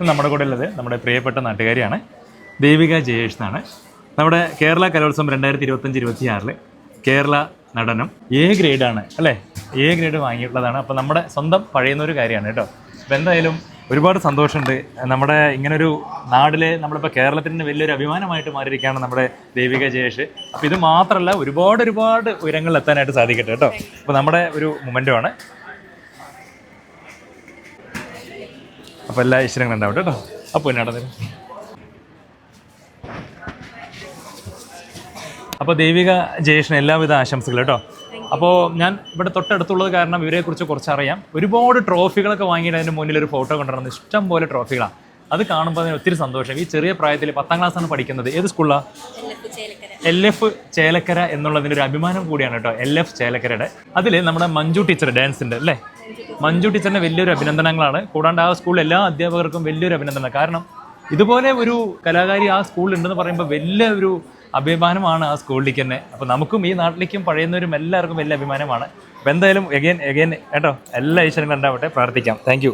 നമ്മുടെ കൂടെ ഉള്ളത് നമ്മുടെ പ്രിയപ്പെട്ട നാട്ടുകാരിയാണ്, ദേവിക ജയേഷ് എന്നാണ്. നമ്മുടെ കേരള കലോത്സവം 2025-26 കേരള നടനം ഗ്രേഡാണ് അല്ലേ, ഗ്രേഡ് വാങ്ങിയിട്ടുള്ളതാണ്. അപ്പോൾ നമ്മുടെ സ്വന്തം പഴയുന്നൊരു കാര്യമാണ് കേട്ടോ. അപ്പോൾ എന്തായാലും ഒരുപാട് സന്തോഷമുണ്ട്. നമ്മുടെ ഇങ്ങനൊരു നാട്ടിലെ നമ്മളിപ്പോൾ കേരളത്തിന് വലിയൊരു അഭിമാനമായിട്ട് മാറിയിരിക്കുകയാണ് നമ്മുടെ ദേവിക ജയേഷ്. അപ്പോൾ ഇത് മാത്രമല്ല, ഒരുപാട് ഉയരങ്ങളിൽ എത്താനായിട്ട് സാധിക്കട്ടെ കേട്ടോ. അപ്പോൾ നമ്മുടെ ഒരു മൊമെൻറ്റുമാണ്. അപ്പോൾ എല്ലാ ഈശ്വരങ്ങളും ഉണ്ടാവട്ടെ കേട്ടോ. അപ്പോൾ എന്നാടത്. അപ്പോൾ ദേവിക ജയേഷിന് എല്ലാവിധ ആശംസകളും കേട്ടോ. അപ്പോൾ ഞാൻ ഇവിടെ തൊട്ടടുത്തുള്ളത് കാരണം ഇവരെക്കുറിച്ച് കുറച്ചറിയാം. ഒരുപാട് ട്രോഫികളൊക്കെ വാങ്ങിയിട്ട് അതിൻ്റെ മുന്നിൽ ഒരു ഫോട്ടോ കൊണ്ടുവരുന്നത്, ഇഷ്ടം പോലെ ട്രോഫികളാണ്. അത് കാണുമ്പോൾ അതിന് ഒത്തിരി സന്തോഷം. ഈ ചെറിയ പ്രായത്തിൽ 10ാം ക്ലാസ്സാണ് പഠിക്കുന്നത്. ഏത് സ്കൂളിലാണ്? LF ചേലക്കര എന്നുള്ളതിൻ്റെ ഒരു അഭിമാനം കൂടിയാണ് കേട്ടോ, LF ചേലക്കരയുടെ. അതിൽ നമ്മുടെ മഞ്ജു ടീച്ചർ ഡാൻസിൻ്റെ അല്ലേ, മഞ്ജു ടീച്ചറിൻ്റെ വലിയൊരു അഭിനന്ദനങ്ങളാണ്. കൂടാണ്ട് ആ സ്കൂളിലെ എല്ലാ അധ്യാപകർക്കും വലിയൊരു അഭിനന്ദനം. കാരണം ഇതുപോലെ ഒരു കലാകാരി ആ സ്കൂളിലുണ്ടെന്ന് പറയുമ്പോൾ വലിയ ഒരു അഭിമാനമാണ് ആ സ്കൂളിലേക്ക് തന്നെ. അപ്പോൾ നമുക്കും ഈ നാട്ടിലേക്കും പഴയുന്നവരും എല്ലാവർക്കും വലിയ അഭിമാനമാണ്. അപ്പോൾ എന്തായാലും എഗെയിൻ കേട്ടോ, എല്ലാ ഈശ്വരങ്ങളും ഉണ്ടാവട്ടെ, പ്രാർത്ഥിക്കാം. Thank you.